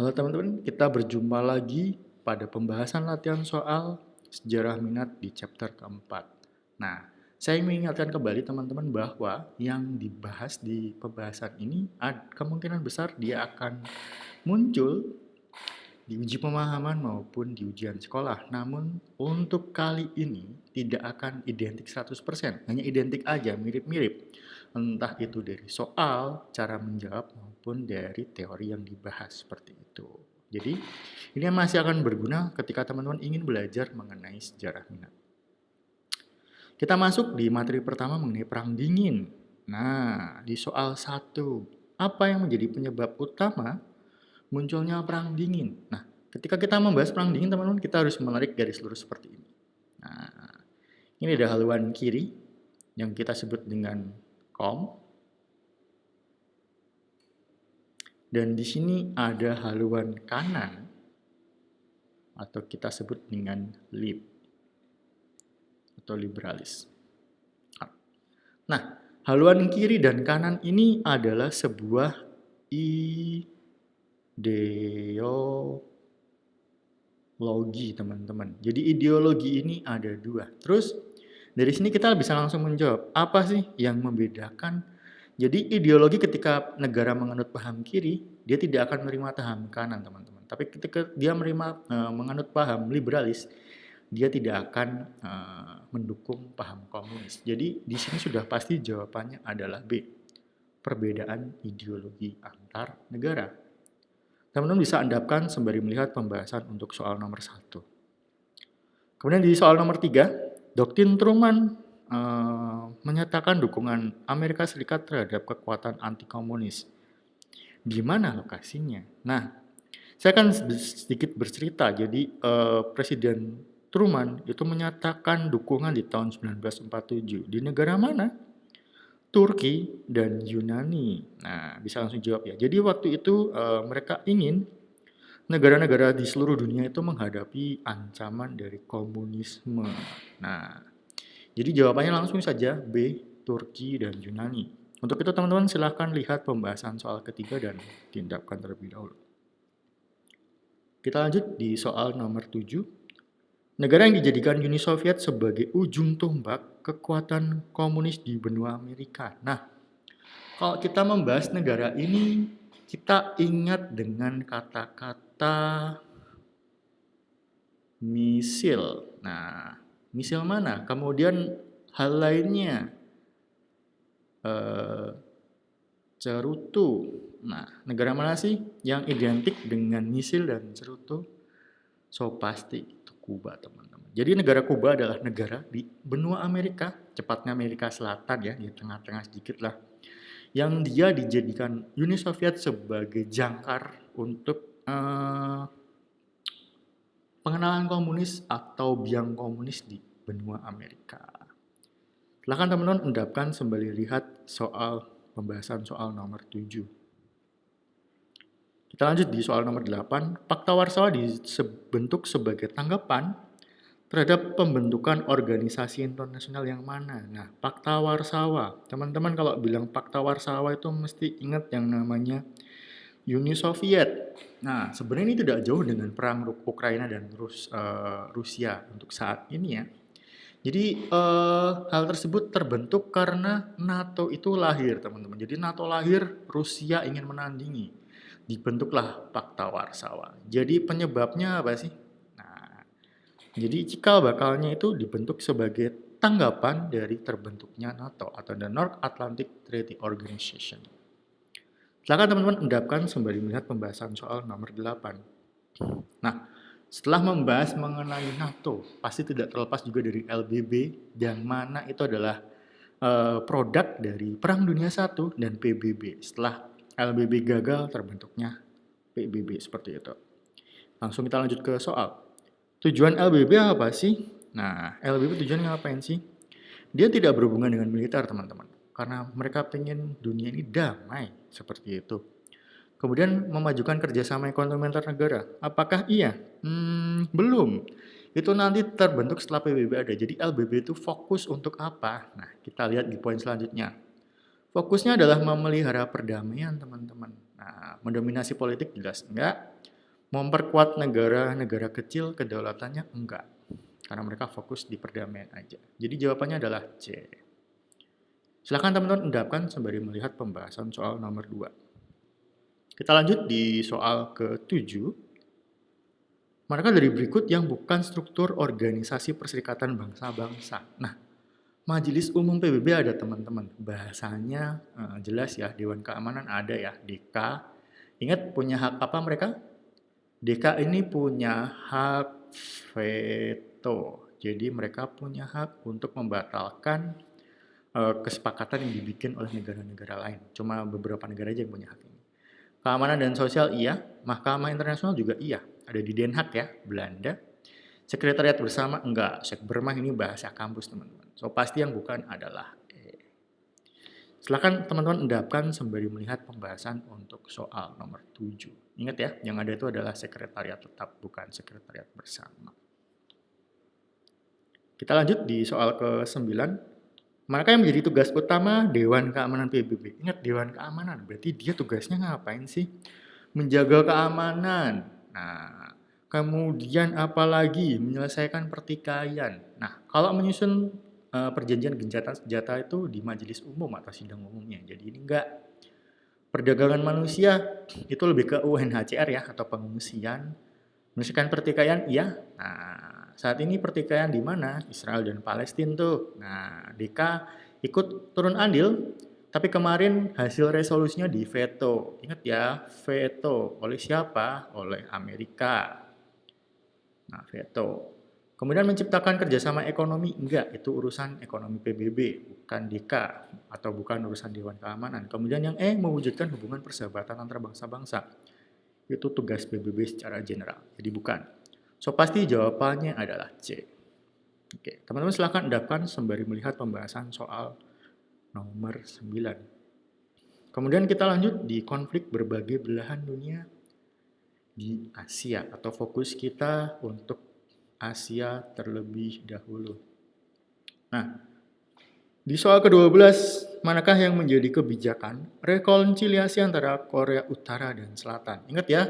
Halo teman-teman, kita berjumpa lagi pada pembahasan latihan soal sejarah minat di chapter keempat. Nah, saya mengingatkan kembali teman-teman bahwa yang dibahas di pembahasan ini kemungkinan besar dia akan muncul di uji pemahaman maupun di ujian sekolah. Namun untuk kali ini tidak akan identik 100%, hanya identik aja, mirip-mirip. Entah itu dari soal, cara menjawab maupun dari teori yang dibahas seperti itu. Jadi ini masih akan berguna ketika teman-teman ingin belajar mengenai sejarah minat. Kita masuk di materi pertama mengenai perang dingin. Nah, di soal 1, apa yang menjadi penyebab utama munculnya perang dingin? Nah, ketika kita membahas perang dingin, teman-teman, kita harus menarik garis lurus seperti ini. Nah, ini ada haluan kiri yang kita sebut dengan COM. Dan di sini ada haluan kanan atau kita sebut dengan lib atau liberalis. Nah, haluan kiri dan kanan ini adalah sebuah ideologi, teman-teman. Jadi ideologi ini ada dua. Terus dari sini kita bisa langsung menjawab, apa sih yang membedakan? Jadi ideologi ketika negara menganut paham kiri, dia tidak akan menerima paham kanan, teman-teman. Tapi ketika dia menganut paham liberalis, dia tidak akan mendukung paham komunis. Jadi di sini sudah pasti jawabannya adalah B, perbedaan ideologi antar negara. Teman-teman bisa andapkan sembari melihat pembahasan untuk soal nomor 1. Kemudian di soal nomor 3, doktrin Truman menyatakan dukungan Amerika Serikat terhadap kekuatan anti-komunis. Di mana lokasinya? Nah, saya akan sedikit bercerita. Jadi Presiden Truman itu menyatakan dukungan di tahun 1947. Di negara mana? Turki dan Yunani. Nah, bisa langsung jawab ya. Jadi waktu itu mereka ingin negara-negara di seluruh dunia itu menghadapi ancaman dari komunisme. Nah, jadi jawabannya langsung saja B, Turki dan Yunani. Untuk itu teman-teman silahkan lihat pembahasan soal ketiga dan tindakan terlebih dahulu. Kita lanjut di soal nomor 7. Negara yang dijadikan Uni Soviet sebagai ujung tombak kekuatan komunis di benua Amerika. Nah, kalau kita membahas negara ini, kita ingat dengan kata-kata misil. Nah, misil mana? Kemudian hal lainnya, cerutu. Nah, negara mana sih yang identik dengan misil dan cerutu? So pasti itu Kuba, teman-teman. Jadi negara Kuba adalah negara di benua Amerika, cepatnya Amerika Selatan ya, di tengah-tengah sedikit lah, yang dia dijadikan Uni Soviet sebagai jangkar untuk pengenalan komunis atau biang komunis di benua Amerika. Silahkan teman-teman endapkan sembari lihat soal pembahasan soal nomor 7. Kita lanjut di soal nomor 8. Fakta Warsawa dibentuk sebagai tanggapan terhadap pembentukan organisasi internasional yang mana? Nah, Fakta Warsawa. Teman-teman kalau bilang Fakta Warsawa itu mesti ingat yang namanya Uni Soviet. Nah, sebenarnya ini tidak jauh dengan perang Ukraina dan Rusia untuk saat ini ya. Jadi hal tersebut terbentuk karena NATO itu lahir, teman-teman. Jadi NATO lahir, Rusia ingin menandingi. Dibentuklah Fakta Warsawa. Jadi penyebabnya apa sih? Nah, jadi cikal bakalnya itu dibentuk sebagai tanggapan dari terbentuknya NATO atau the North Atlantic Treaty Organization. Silakan teman-teman endapkan sembari melihat pembahasan soal nomor 8. Nah, setelah membahas mengenai NATO, pasti tidak terlepas juga dari LBB, yang mana itu adalah produk dari Perang Dunia I dan PBB. Setelah LBB gagal, terbentuknya PBB seperti itu. Langsung kita lanjut ke soal. Tujuan LBB apa sih? Nah, LBB tujuannya ngapain sih? Dia tidak berhubungan dengan militer, teman-teman. Karena mereka pengen dunia ini damai, seperti itu. Kemudian memajukan kerjasama ekonomi antar negara. Apakah iya? Belum. Itu nanti terbentuk setelah PBB ada. Jadi LBB itu fokus untuk apa? Nah, kita lihat di poin selanjutnya. Fokusnya adalah memelihara perdamaian, teman-teman. Nah, mendominasi politik jelas enggak. Memperkuat negara-negara kecil kedaulatannya? Enggak. Karena mereka fokus di perdamaian aja. Jadi jawabannya adalah C. Silakan teman-teman endapkan sembari melihat pembahasan soal nomor 2. Kita lanjut di soal ke-7. Manakah dari berikut yang bukan struktur organisasi Perserikatan Bangsa-Bangsa? Nah, Majelis Umum PBB ada teman-teman. Bahasanya jelas ya, Dewan Keamanan ada ya, DK. Ingat punya hak apa mereka? DK ini punya hak veto. Jadi mereka punya hak untuk membatalkan kesepakatan yang dibikin oleh negara-negara lain. Cuma beberapa negara aja yang punya hak ini. Keamanan dan sosial iya, Mahkamah Internasional juga iya. Ada di Den Haag ya, Belanda. Sekretariat bersama enggak, Sekbermah ini bahasa kampus teman-teman. So pasti yang bukan adalah E. Silakan teman-teman endapkan sembari melihat pembahasan untuk soal nomor 7. Ingat ya, yang ada itu adalah sekretariat tetap, bukan sekretariat bersama. Kita lanjut di soal ke-9. Manakah yang menjadi tugas utama Dewan Keamanan PBB? Ingat Dewan Keamanan, berarti dia tugasnya ngapain sih? Menjaga keamanan. Nah, kemudian apalagi menyelesaikan pertikaian. Nah, kalau menyusun perjanjian gencatan senjata itu di majelis umum atau sidang umumnya. Jadi ini enggak. Perdagangan manusia itu lebih ke UNHCR ya atau pengungsian. Menyelesaikan pertikaian iya. Nah, saat ini pertikaian di mana? Israel dan Palestina tuh. Nah, DK ikut turun andil, tapi kemarin hasil resolusinya di veto. Ingat ya, veto oleh siapa? Oleh Amerika. Nah, veto. Kemudian menciptakan kerjasama ekonomi, enggak, itu urusan ekonomi PBB, bukan DK, atau bukan urusan Dewan Keamanan. Kemudian yang mewujudkan hubungan persahabatan antar bangsa-bangsa, itu tugas PBB secara general, jadi bukan. So, pasti jawabannya adalah C. Oke, teman-teman silahkan endapkan sembari melihat pembahasan soal nomor 9. Kemudian kita lanjut di konflik berbagai belahan dunia di Asia, atau fokus kita untuk Asia terlebih dahulu. Nah, di soal ke-12, manakah yang menjadi kebijakan rekonsiliasi antara Korea Utara dan Selatan? Ingat ya,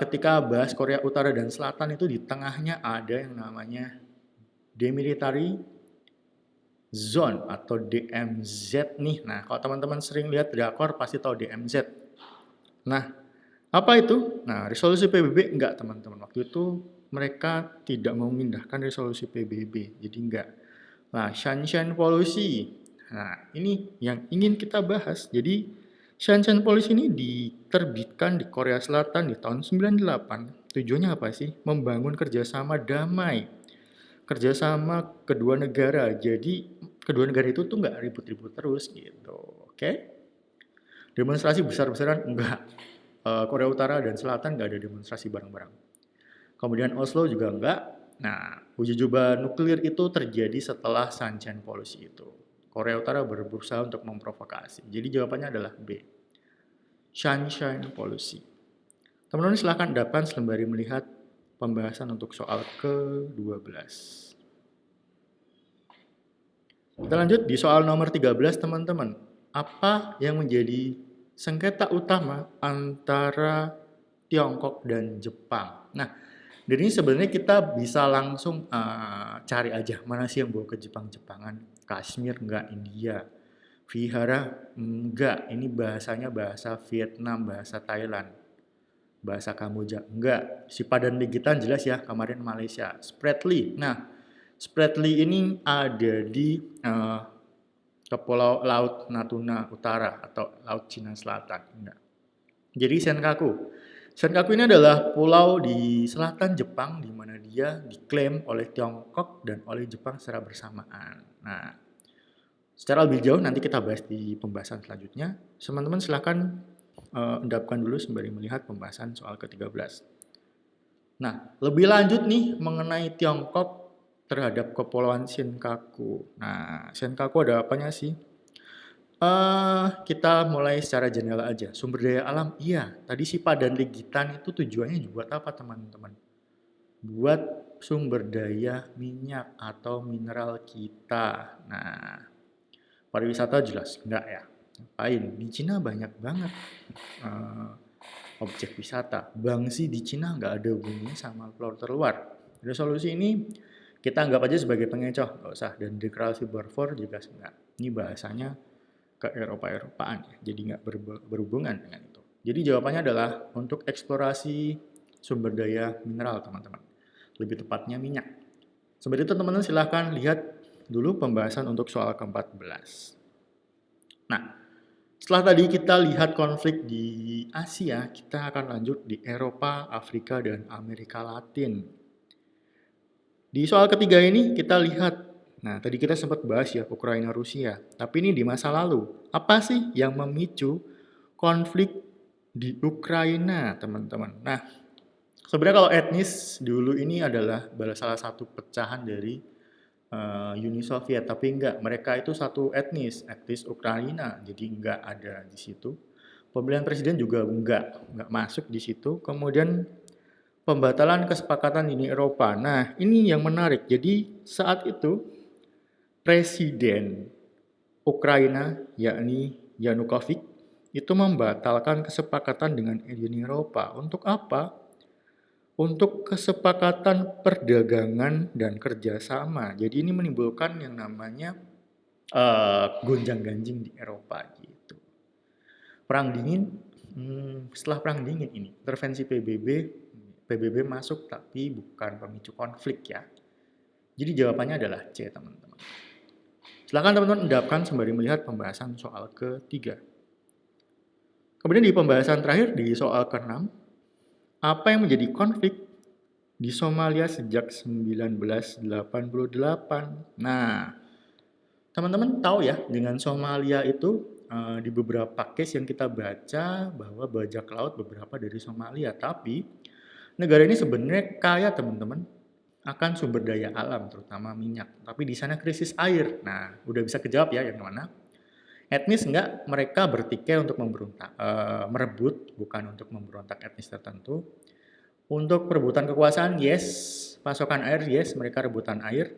ketika bahas Korea Utara dan Selatan itu di tengahnya ada yang namanya Demilitary Zone atau DMZ nih. Nah, kalau teman-teman sering lihat drakor pasti tahu DMZ. Nah, apa itu? Nah, resolusi PBB enggak teman-teman. Waktu itu mereka tidak mau memindahkan resolusi PBB, jadi enggak. Nah, Shanshan Policy. Nah, ini yang ingin kita bahas. Jadi, Shanshan Policy ini diterbitkan di Korea Selatan di tahun 98. Tujuannya apa sih? Membangun kerjasama damai. Kerjasama kedua negara. Jadi, kedua negara itu tuh nggak ribut-ribut terus gitu. Oke? Demonstrasi besar-besaran? Enggak. Korea Utara dan Selatan nggak ada demonstrasi bareng-bareng. Kemudian Oslo juga enggak. Nah, uji coba nuklir itu terjadi setelah Sunshine Policy itu. Korea Utara berusaha untuk memprovokasi. Jadi jawabannya adalah B. Sunshine Policy. Teman-teman silahkan dapat sembari melihat pembahasan untuk soal ke-12. Kita lanjut di soal nomor 13 teman-teman. Apa yang menjadi sengketa utama antara Tiongkok dan Jepang? Nah, dari ini sebenarnya kita bisa langsung cari aja mana sih yang bawa ke Jepang-Jepangan. Kashmir enggak, India. Vihara enggak, ini bahasanya bahasa Vietnam, bahasa Thailand. Bahasa Kamboja enggak. Sipa dan Ligitan jelas ya, kemarin Malaysia. Spratly. Nah, Spratly ini ada di Pulau Laut Natuna Utara atau Laut Cina Selatan. Enggak. Jadi Senkaku. Senkaku ini adalah pulau di selatan Jepang di mana dia diklaim oleh Tiongkok dan oleh Jepang secara bersamaan. Nah, secara lebih jauh nanti kita bahas di pembahasan selanjutnya. Teman-teman silahkan endapkan dulu sembari melihat pembahasan soal ke-13. Nah, lebih lanjut nih mengenai Tiongkok terhadap Kepulauan Senkaku. Nah, Senkaku ada apanya sih? Kita mulai secara general aja. Sumber daya alam, iya. Tadi Sipa dan Ligitan itu tujuannya buat apa teman-teman? Buat sumber daya minyak atau mineral kita. Nah, pariwisata jelas enggak ya. Ngapain? Di Cina banyak banget objek wisata. Bangsi di Cina nggak ada hubungannya sama pulau terluar. Resolusi ini kita anggap aja sebagai pengecoh, nggak usah. Dan deklarasi Balfour juga enggak. Ini bahasanya ke Eropa-Eropaan ya, jadi nggak berhubungan dengan itu. Jadi jawabannya adalah untuk eksplorasi sumber daya mineral, teman-teman. Lebih tepatnya minyak. Seperti itu teman-teman silahkan lihat dulu pembahasan untuk soal ke-14. Nah, setelah tadi kita lihat konflik di Asia, kita akan lanjut di Eropa, Afrika, dan Amerika Latin. Di soal ketiga ini kita lihat, nah tadi kita sempat bahas ya Ukraina Rusia, tapi ini di masa lalu. Apa sih yang memicu konflik di Ukraina, teman-teman? Nah, sebenarnya kalau etnis dulu ini adalah salah satu pecahan dari Uni Soviet, tapi enggak, mereka itu satu etnis Ukraina, jadi enggak ada di situ. Pemilihan presiden juga enggak masuk di situ. Kemudian pembatalan kesepakatan Uni Eropa. Nah, ini yang menarik. Jadi saat itu presiden Ukraina yakni Yanukovych itu membatalkan kesepakatan dengan Uni Eropa. Untuk apa? Untuk kesepakatan perdagangan dan kerjasama. Jadi ini menimbulkan yang namanya gonjang-ganjing di Eropa gitu. Perang dingin, setelah perang dingin ini, intervensi PBB masuk tapi bukan pemicu konflik ya. Jadi jawabannya adalah C, teman-teman. Silakan teman-teman endapkan sembari melihat pembahasan soal ketiga. Kemudian di pembahasan terakhir di soal ke-6, apa yang menjadi konflik di Somalia sejak 1988? Nah, teman-teman tahu ya, dengan Somalia itu di beberapa case yang kita baca bahwa bajak laut beberapa dari Somalia, tapi negara ini sebenarnya kaya, teman-teman, akan sumber daya alam, terutama minyak. Tapi di sana krisis air. Nah, udah bisa kejawab ya yang mana? Etnis enggak, mereka bertikai untuk merebut, bukan untuk memberontak etnis tertentu. Untuk perebutan kekuasaan, yes. Pasokan air, yes, mereka rebutan air.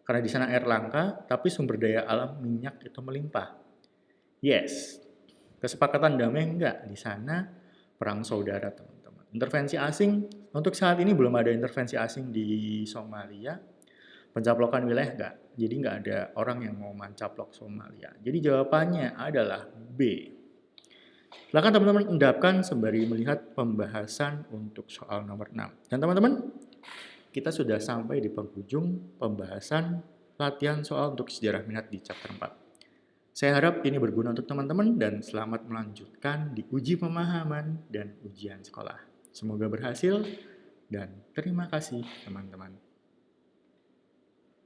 Karena di sana air langka, tapi sumber daya alam minyak itu melimpah. Yes. Kesepakatan damai enggak, di sana perang saudara, teman-teman. Intervensi asing, untuk saat ini belum ada intervensi asing di Somalia. Pencaplokan wilayah enggak. Jadi enggak ada orang yang mau mencaplok Somalia. Jadi jawabannya adalah B. Silakan teman-teman endapkan sembari melihat pembahasan untuk soal nomor 6. Dan teman-teman, kita sudah sampai di penghujung pembahasan latihan soal untuk sejarah minat di chapter 4. Saya harap ini berguna untuk teman-teman dan selamat melanjutkan di uji pemahaman dan ujian sekolah. Semoga berhasil dan terima kasih teman-teman.